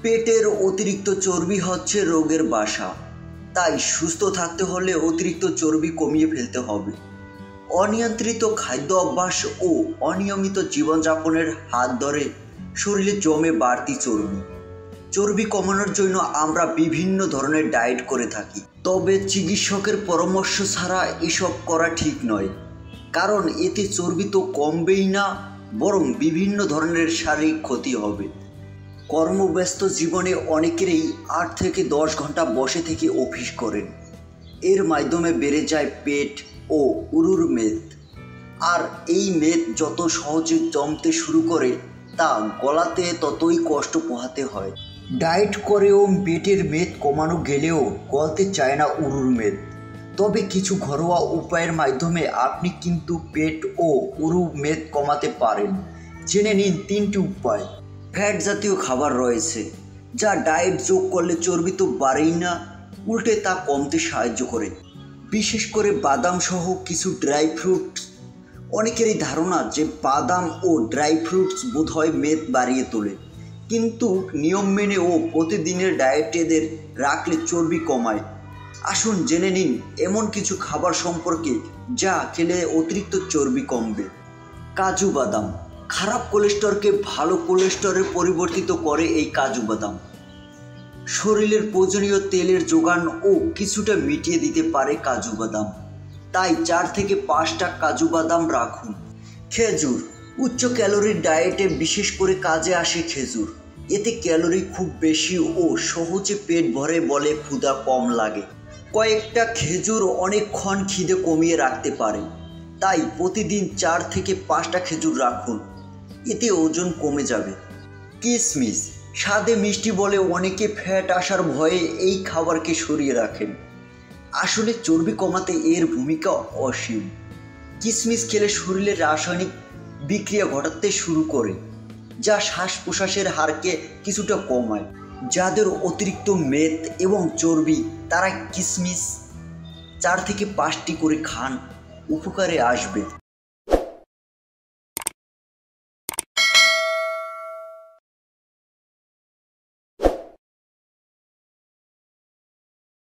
পেটের অতিরিক্ত চর্বি হচ্ছে রোগের বাসা, তাই সুস্থ থাকতে হলে অতিরিক্ত চর্বি কমিয়ে ফেলতে হবে। অনিয়ন্ত্রিত খাদ্য অভ্যাস ও অনিয়মিত জীবনযাপনের হাত ধরে শরীরে জমে বাড়তি চর্বি কমানোর জন্য আমরা বিভিন্ন ধরনের ডায়েট করে থাকি, তবে চিকিৎসকের পরামর্শ ছাড়া এসব করা ঠিক নয়, কারণ এতে চর্বি তো কমবেই না, বরং বিভিন্ন ধরনের শারীরিক ক্ষতি হবে। কর্মব্যস্ত জীবনে অনেকেরই 8 থেকে 10 ঘন্টা বসে থেকে অফিস করেন। এর মাধ্যমে বেড়ে যায় পেট ও উরুর মেদ, আর এই মেদ যত সহজে জমতে শুরু করে তা গলাতে ততই কষ্ট পোহাতে হয়। ডায়েট করেও পেটের মেদ কমানো গেলেও গলতে চায় না উরুর মেদ, তবে কিছু ঘরোয়া উপায়ের মাধ্যমে আপনি কিন্তু পেট ও উরু মেদ কমাতে পারেন। জেনে নিন 3টি উপায়। ফ্যাট জাতীয় খাবার রয়েছে যা ডায়েট যোগ করলে চর্বি তো বাড়েই না, উল্টে তা কমতে সাহায্য করে। বিশেষ করে বাদাম সহ কিছু ড্রাই ফ্রুটস। অনেকেরই ধারণা যে বাদাম ও ড্রাই ফ্রুটস বোধহয় মেদ বাড়িয়ে তোলে, কিন্তু নিয়ম মেনে ও প্রতিদিনের ডায়েটে এদের রাখলে চর্বি কমায়। আসুন জেনে নিন এমন কিছু খাবার সম্পর্কে যা খেলে অতিরিক্ত চর্বি কমবে। কাজু বাদাম খারাপ কোলেস্টেরলকে ভালো কোলেস্টেরলে পরিবর্তিত করে। এই কাজু বাদাম শরীরের প্রয়োজনীয় তেলের যোগান ও কিছুটা মিটিয়ে দিতে পারে কাজু বাদাম, তাই 4 থেকে 5টা কাজু বাদাম রাখুন। খেজুর উচ্চ ক্যালোরির ডায়েটে বিশেষ করে কাজে আসে খেজুর। এতে ক্যালোরি খুব বেশি ও সহজে পেট ভরে বলে ক্ষুধা কম লাগে। কয়েকটা খেজুর অনেকক্ষণ খিদে কমিয়ে রাখতে পারে, তাই প্রতিদিন 4 থেকে 5টা খেজুর রাখুন, এতে ওজন কমে যাবে। কিশমিশ স্বাদে মিষ্টি বলে অনেকে ফ্যাট আসার ভয়ে এই খাবারকে সরিয়ে রাখেন। আসলে চর্বি কমাতে এর ভূমিকা অসীম। কিশমিশ খেলে শরীরে রাসায়নিক বিক্রিয়া ঘটাতে শুরু করে, যা শ্বাস প্রশ্বাসের হারকে কিছুটা কমায়। যাদের অতিরিক্ত মেদ এবং চর্বি তারা কিশমিশ 4 থেকে 5টি করে খান, উপকারে আসবে।